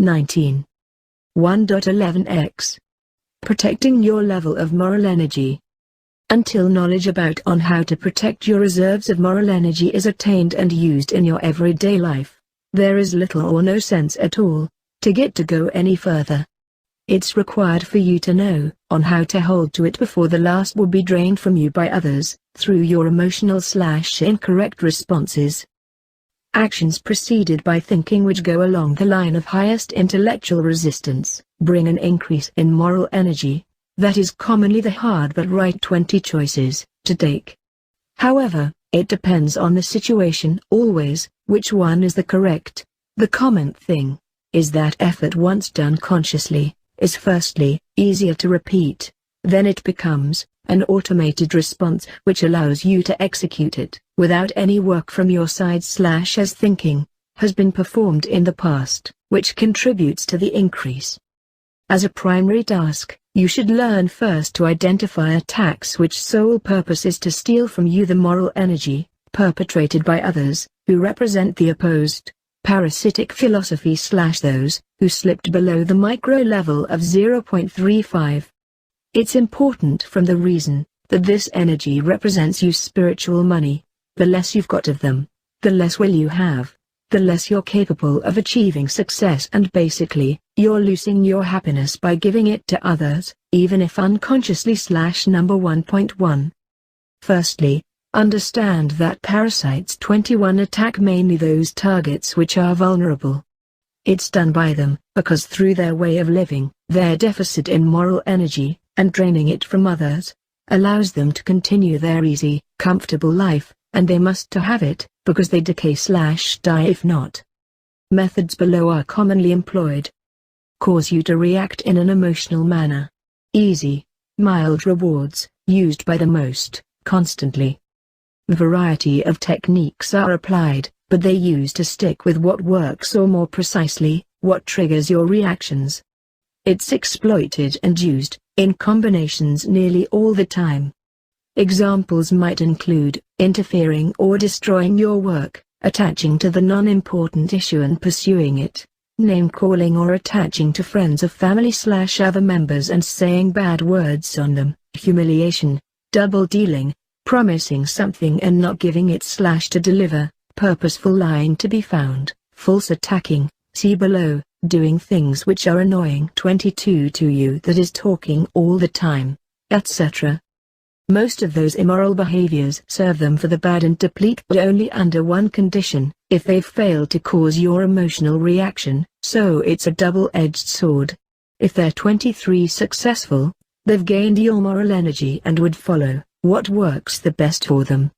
19. 1.11x. Protecting your level of moral energy. Until knowledge about on how to protect your reserves of moral energy is attained and used in your everyday life, there is little or no sense at all to go any further. It's required for you to know on how to hold to it before the last will be drained from you by others, through your emotional/incorrect responses. Actions preceded by thinking which go along the line of highest intellectual resistance, bring an increase in moral energy. That is commonly the hard but right 20 choices to take. However, it depends on the situation always, which one is the correct. The common thing is that effort once done consciously is firstly easier to repeat, then it becomes an automated response which allows you to execute it without any work from your side/as thinking has been performed in the past, which contributes to the increase. As a primary task, you should learn first to identify attacks which sole purpose is to steal from you the moral energy perpetrated by others who represent the opposed parasitic philosophy/those who slipped below the micro level of 0.35. It's important from the reason that this energy represents you spiritual money. The less you've got of them, the less will you have, the less you're capable of achieving success, and basically, you're losing your happiness by giving it to others, even if unconsciously. Number 1.1. Firstly, understand that parasites 21 attack mainly those targets which are vulnerable. It's done by them, because through their way of living, their deficit in moral energy, and draining it from others, allows them to continue their easy, comfortable life, and they must to have it, because they decay/die if not. Methods below are commonly employed. Cause you to react in an emotional manner. Easy, mild rewards, used by the most, constantly. Variety of techniques are applied, but they use to stick with what works, or more precisely, what triggers your reactions. It's exploited and used in combinations nearly all the time. Examples might include interfering or destroying your work, attaching to the non-important issue and pursuing it, name-calling or attaching to friends of family/other members and saying bad words on them, humiliation, double-dealing, promising something and not giving it/to deliver, purposeful lying to be found, false attacking, see below, doing things which are annoying 22 to you, that is talking all the time, etc. Most of those immoral behaviors serve them for the bad and deplete, but only under one condition: if they've failed to cause your emotional reaction, so it's a double-edged sword. If they're 23 successful, they've gained your moral energy and would follow what works the best for them.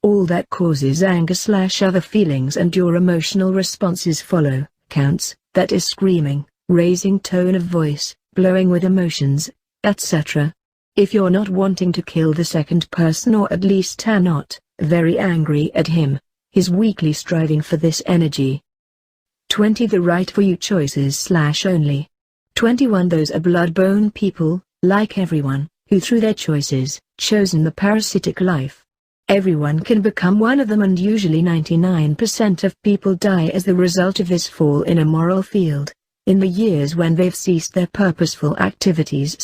All that causes anger/other feelings and your emotional responses follow, counts, that is screaming, raising tone of voice, blowing with emotions, etc. If you're not wanting to kill the second person, or at least are not very angry at him, he's weakly striving for this energy. 20. The right for you choices/only. 21. Those are blood-bone people, like everyone, who through their choices, chosen the parasitic life. Everyone can become one of them, and usually 99% of people die as the result of this fall in a moral field, in the years when they've ceased their purposeful activities.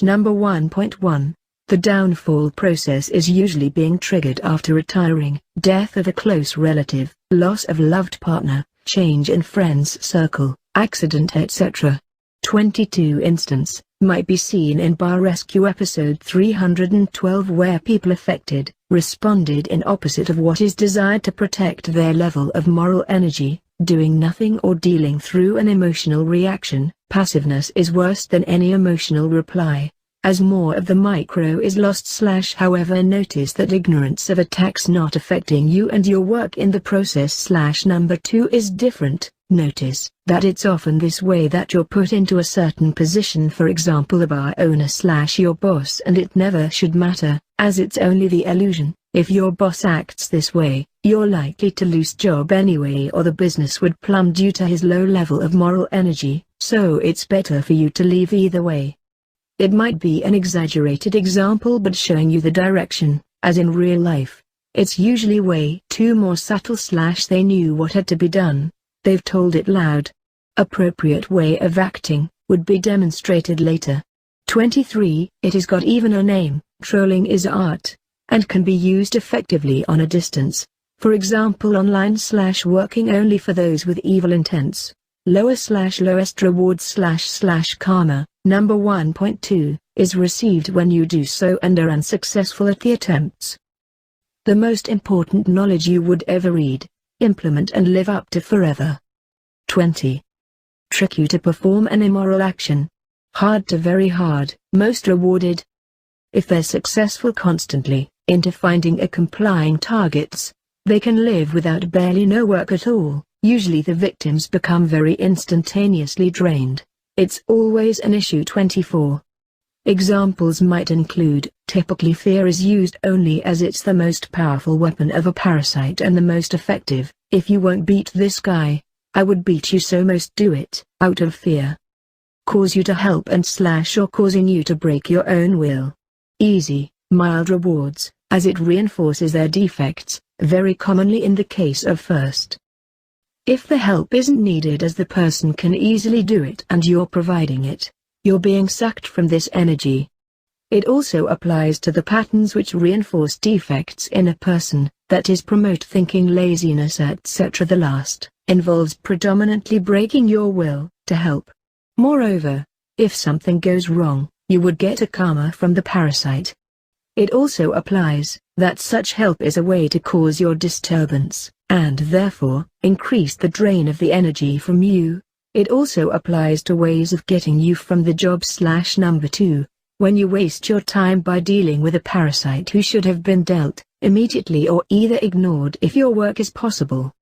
Number 1.1. The downfall process is usually being triggered after retiring, death of a close relative, loss of loved partner, change in friends circle, accident, etc. 22 instance might be seen in Bar Rescue episode 312, where people affected responded in opposite of what is desired to protect their level of moral energy, doing nothing or dealing through an emotional reaction. Passiveness is worse than any emotional reply, as more of the micro is lost. However, notice that ignorance of attacks not affecting you and your work in the process. Number 2 is different. Notice that it's often this way that you're put into a certain position, for example a bar owner / your boss, and it never should matter, as it's only the illusion. If your boss acts this way, you're likely to lose job anyway, or the business would plummet due to his low level of moral energy, so it's better for you to leave either way. It might be an exaggerated example, but showing you the direction, as in real life, it's usually way too more subtle. They knew what had to be done. They've told it loud. Appropriate way of acting would be demonstrated later. 23. It has got even a name. Trolling is art, and can be used effectively on a distance. For example, online/working only for those with evil intents. Lowest reward / karma. Number 1.2 is received when you do so and are unsuccessful at the attempts. The most important knowledge you would ever read, implement and live up to forever. 20. Trick you to perform an immoral action. Hard to very hard, most rewarded. If they're successful constantly, into finding a complying targets, they can live without barely no work at all. Usually the victims become very instantaneously drained. It's always an issue. 24. Examples might include, typically fear is used only as it's the most powerful weapon of a parasite and the most effective. If you won't beat this guy, I would beat you, so most do it, out of fear. Cause you to help and / or causing you to break your own will. Easy, mild rewards, as it reinforces their defects, very commonly in the case of first. If the help isn't needed as the person can easily do it and you're providing it, you're being sucked from this energy. It also applies to the patterns which reinforce defects in a person, that is, promote thinking, laziness, etc. The last involves predominantly breaking your will to help. Moreover, if something goes wrong, you would get a karma from the parasite. It also applies that such help is a way to cause your disturbance, and therefore increase the drain of the energy from you. It also applies to ways of getting you from the job. Number 2. When you waste your time by dealing with a parasite who should have been dealt immediately or either ignored if your work is possible.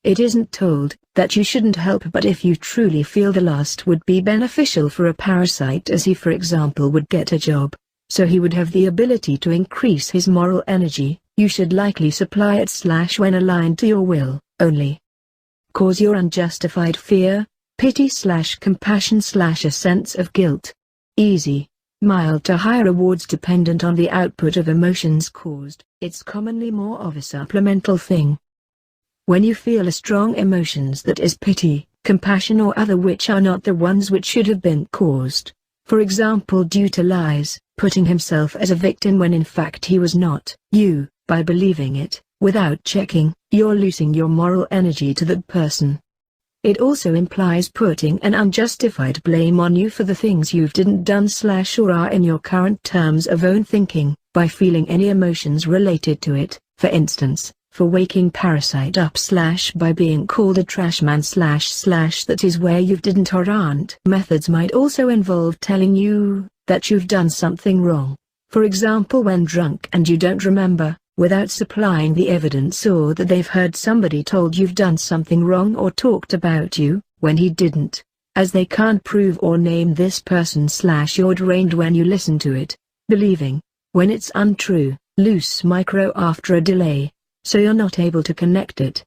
It isn't told that you shouldn't help, but if you truly feel the last would be beneficial for a parasite, as he for example would get a job, so he would have the ability to increase his moral energy, you should likely supply it / when aligned to your will, only. Cause your unjustified fear, pity / compassion / a sense of guilt. Easy, mild to high rewards dependent on the output of emotions caused. It's commonly more of a supplemental thing. When you feel a strong emotions, that is pity, compassion or other, which are not the ones which should have been caused, for example due to lies, putting himself as a victim when in fact he was not, you, by believing it, without checking, you're losing your moral energy to that person. It also implies putting an unjustified blame on you for the things you've didn't done / or are in your current terms of own thinking, by feeling any emotions related to it, for instance, for waking parasite up / by being called a trash man / that is where you didn't or aren't. Methods might also involve telling you that you've done something wrong, for example when drunk and you don't remember, without supplying the evidence, or that they've heard somebody told you've done something wrong or talked about you, when he didn't, as they can't prove or name this person / you're drained when you listen to it, believing, when it's untrue, loose micro after a delay, so you're not able to connect it.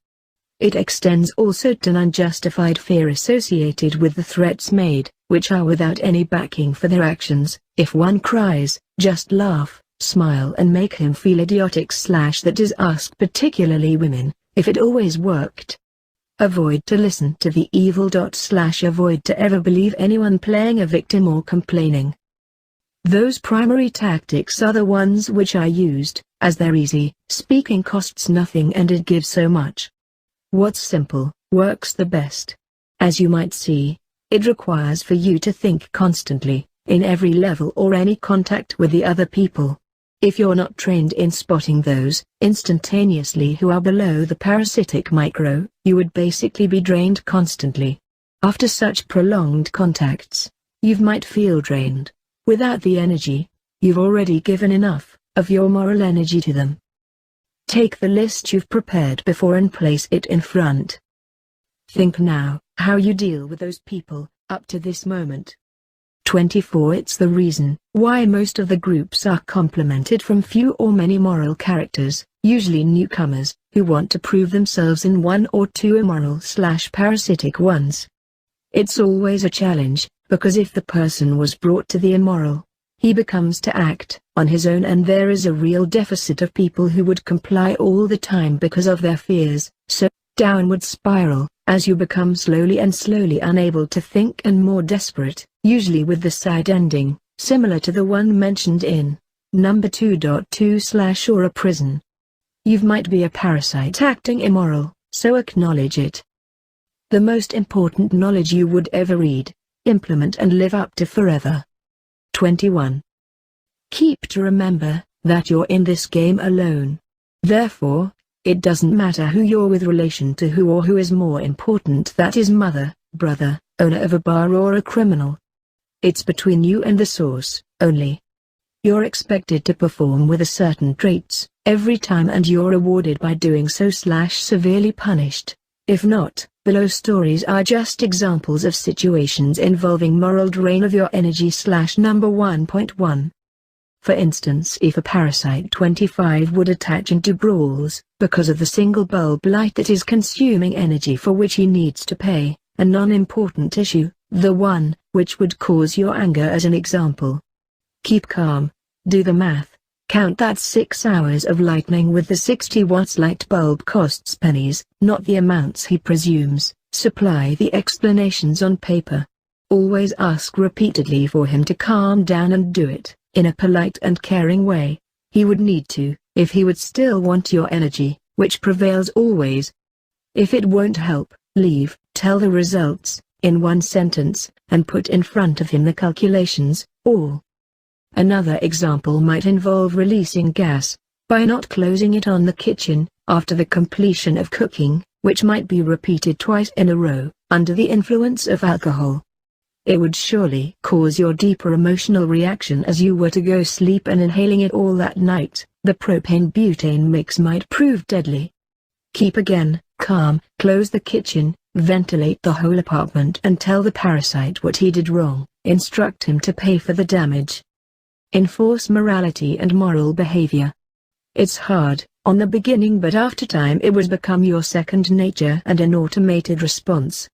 It extends also to an unjustified fear associated with the threats made, which are without any backing for their actions. If one cries, just laugh, smile and make him feel idiotic / that is asked particularly women, if it always worked. Avoid to listen to the evil / avoid to ever believe anyone playing a victim or complaining. Those primary tactics are the ones which I used, as they're easy, speaking costs nothing and it gives so much. What's simple, works the best. As you might see, it requires for you to think constantly, in every level or any contact with the other people. If you're not trained in spotting those instantaneously who are below the parasitic micro, you would basically be drained constantly. After such prolonged contacts, you might feel drained. Without the energy, you've already given enough of your moral energy to them. Take the list you've prepared before and place it in front. Think now how you deal with those people up to this moment. 24. It's the reason why most of the groups are complemented from few or many moral characters, usually newcomers, who want to prove themselves in one or two immoral / parasitic ones. It's always a challenge, because if the person was brought to the immoral, he becomes to act on his own, and there is a real deficit of people who would comply all the time because of their fears. So, downward spiral, as you become slowly unable to think and more desperate, usually with the sad ending, similar to the one mentioned in number 2.2/ or a prison. You might be a parasite acting immoral, so acknowledge it. The most important knowledge you would ever read, implement and live up to forever. 21. Keep to remember that you're in this game alone. Therefore, it doesn't matter who you're with relation to who or who is more important, that is mother, brother, owner of a bar or a criminal. It's between you and the source, only. You're expected to perform with a certain traits, every time, and you're rewarded by doing so / severely punished. If not, below stories are just examples of situations involving moral drain of your energy / number 1.1. For instance, if a parasite 25 would attach into brawls, because of the single bulb light that is consuming energy for which he needs to pay, a non-important issue, the one which would cause your anger as an example. Keep calm, do the math, count that 6 hours of lightning with the 60 watts light bulb costs pennies, not the amounts he presumes, supply the explanations on paper. Always ask repeatedly for him to calm down and do it in a polite and caring way. He would need to, if he would still want your energy, which prevails always. If it won't help, leave, tell the results, in one sentence, and put in front of him the calculations, all. Another example might involve releasing gas, by not closing it on the kitchen, after the completion of cooking, which might be repeated twice in a row, under the influence of alcohol. It would surely cause your deeper emotional reaction as you were to go sleep, and inhaling it all that night, the propane-butane mix might prove deadly. Keep again calm, close the kitchen, ventilate the whole apartment, and tell the parasite what he did wrong, instruct him to pay for the damage. Enforce morality and moral behavior. It's hard, on the beginning, but after time it would become your second nature and an automated response.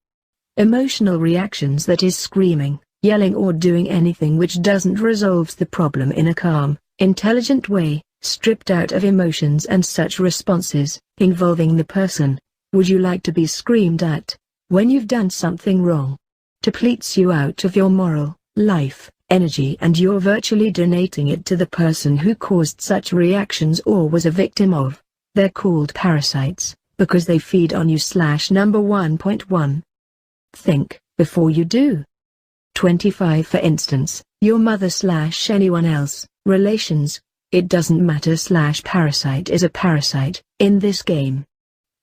Emotional reactions, that is screaming, yelling or doing anything which doesn't resolve the problem in a calm, intelligent way, stripped out of emotions and such responses, involving the person. Would you like to be screamed at, when you've done something wrong? Depletes you out of your moral, life, energy, and you're virtually donating it to the person who caused such reactions or was a victim of. They're called parasites, because they feed on you / number 1.1. Think before you do. 25. For instance, your mother / anyone else, relations, it doesn't matter / parasite is a parasite, in this game.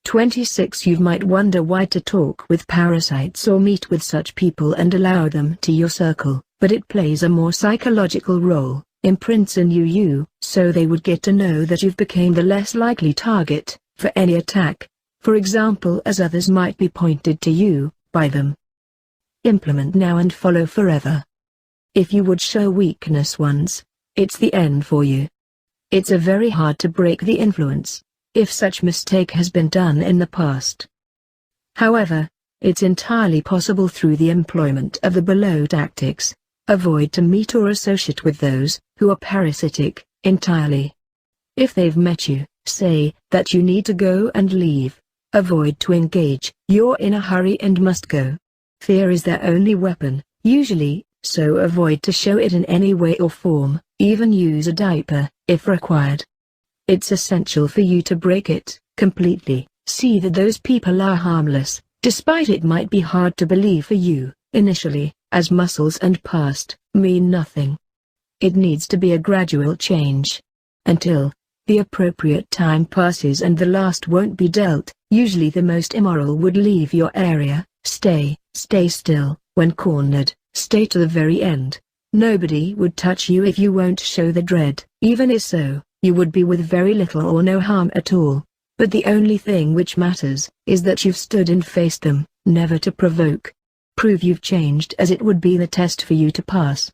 26. You might wonder why to talk with parasites or meet with such people and allow them to your circle, but it plays a more psychological role, imprints in you, so they would get to know that you've become the less likely target for any attack, for example, as others might be pointed to you by them. Implement now and follow forever. If you would show weakness once, it's the end for you. It's very hard to break the influence, if such mistake has been done in the past. However, it's entirely possible through the employment of the below tactics. Avoid to meet or associate with those who are parasitic, entirely. If they've met you, say that you need to go and leave. Avoid to engage, you're in a hurry and must go. Fear is their only weapon, usually, so avoid to show it in any way or form, even use a diaper, if required. It's essential for you to break it completely, see that those people are harmless, despite it might be hard to believe for you, initially, as muscles and past mean nothing. It needs to be a gradual change. Until the appropriate time passes and the last won't be dealt, usually the most immoral would leave your area. Stay still, when cornered, stay to the very end. Nobody would touch you if you won't show the dread. Even if so, you would be with very little or no harm at all. But the only thing which matters is that you've stood and faced them, never to provoke. Prove you've changed, as it would be the test for you to pass.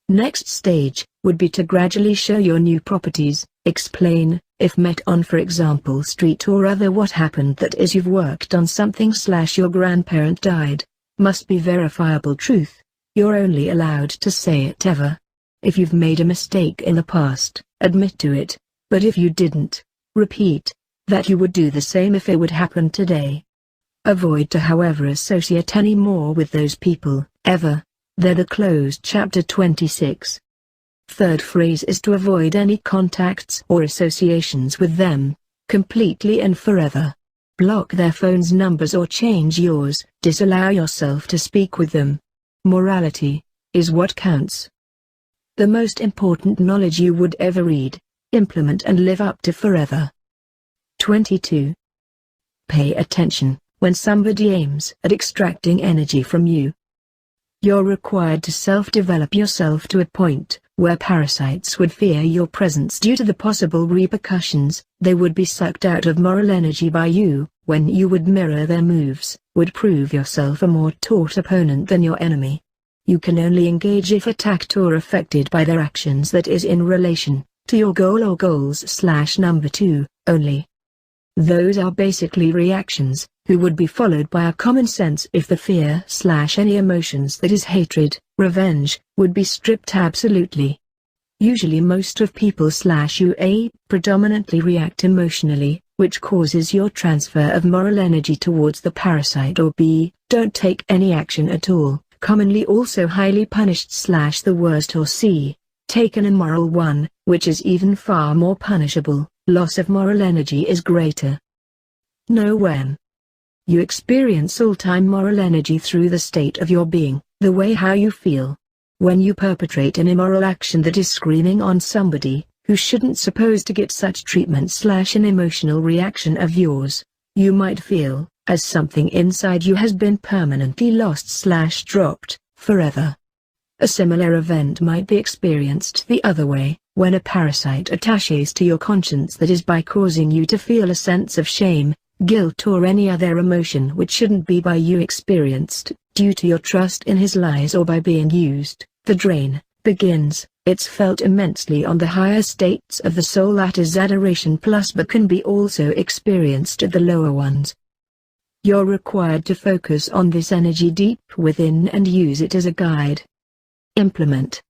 Next stage would be to gradually show your new properties, explain, if met on for example street or other, what happened, that is you've worked on something / your grandparent died. Must be verifiable truth. You're only allowed to say it ever. If you've made a mistake in the past, admit to it, but if you didn't, repeat. that you would do the same if it would happen today. Avoid to however associate any more with those people, ever. They're the closed chapter 26. Third phrase is to avoid any contacts or associations with them, completely and forever. Block their phones numbers or change yours, disallow yourself to speak with them. Morality is what counts. The most important knowledge you would ever read, implement and live up to forever. 22. Pay attention when somebody aims at extracting energy from you. You're required to self-develop yourself to a point where parasites would fear your presence due to the possible repercussions. They would be sucked out of moral energy by you, when you would mirror their moves, would prove yourself a more taut opponent than your enemy. You can only engage if attacked or affected by their actions, that is in relation to your goal or goals number 2, only. Those are basically reactions, who would be followed by a common sense if the fear any emotions, that is hatred, revenge, would be stripped absolutely. Usually most of people you A predominantly react emotionally, which causes your transfer of moral energy towards the parasite, or B, don't take any action at all, commonly also highly punished the worst, or C, take an immoral one, which is even far more punishable. Loss of moral energy is greater. Know when you experience all-time moral energy through the state of your being, the way how you feel. When you perpetrate an immoral action that is screaming on somebody, who shouldn't supposed to get such treatment an emotional reaction of yours, you might feel, as something inside you has been permanently lost dropped, forever. A similar event might be experienced the other way, when a parasite attaches to your conscience, that is by causing you to feel a sense of shame, guilt or any other emotion which shouldn't be by you experienced, due to your trust in his lies or by being used. The drain begins. It's felt immensely on the higher states of the soul, that is adoration plus, but can be also experienced at the lower ones. You're required to focus on this energy deep within and use it as a guide. Implement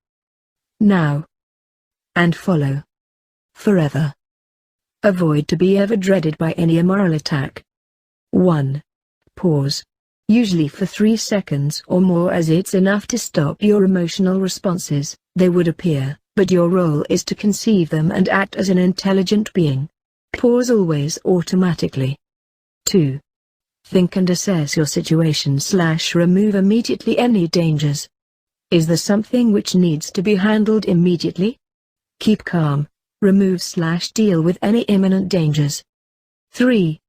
now and follow forever. Avoid to be ever dreaded by any immoral attack. 1. Pause. Usually for 3 seconds or more, as it's enough to stop your emotional responses. They would appear, but your role is to conceive them and act as an intelligent being. Pause always automatically. 2. Think and assess your situation remove immediately any dangers. Is there something which needs to be handled immediately? Keep calm. Remove deal with any imminent dangers. 3.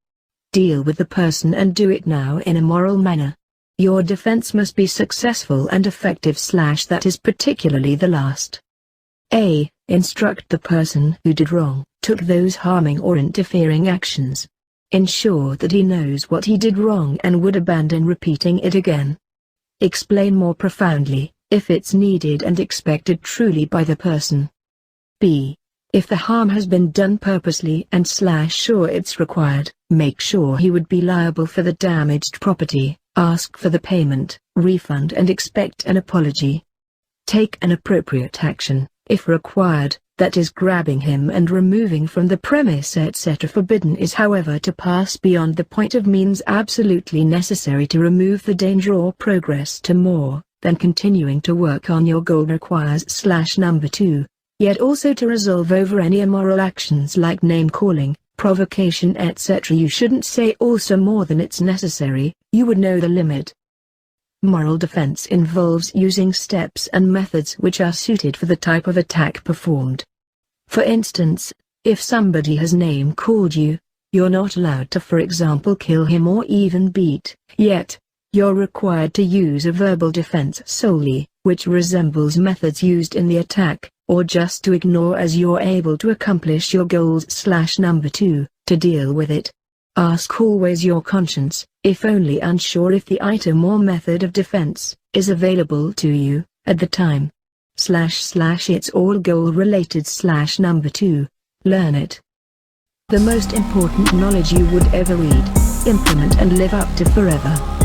Deal with the person and do it now in a moral manner. Your defense must be successful and effective that is particularly the last. A. Instruct the person who did wrong, took those harming or interfering actions. Ensure that he knows what he did wrong and would abandon repeating it again. Explain more profoundly, if it's needed and expected truly by the person. B. If the harm has been done purposely and sure it's required, make sure he would be liable for the damaged property, ask for the payment, refund and expect an apology. Take an appropriate action, if required, that is grabbing him and removing from the premise etc. Forbidden is however to pass beyond the point of means absolutely necessary to remove the danger or progress to more, than continuing to work on your goal requires number 2. Yet also to resolve over any immoral actions like name-calling, provocation etc. You shouldn't say also more than it's necessary, you would know the limit. Moral defense involves using steps and methods which are suited for the type of attack performed. For instance, if somebody has name-called you, you're not allowed to, for example, kill him or even beat, yet, you're required to use a verbal defense solely, which resembles methods used in the attack, or just to ignore as you're able to accomplish your goals number 2, to deal with it. Ask always your conscience, if only unsure if the item or method of defense is available to you at the time. It's all goal related number 2. Learn it. The most important knowledge you would ever read, implement and live up to forever.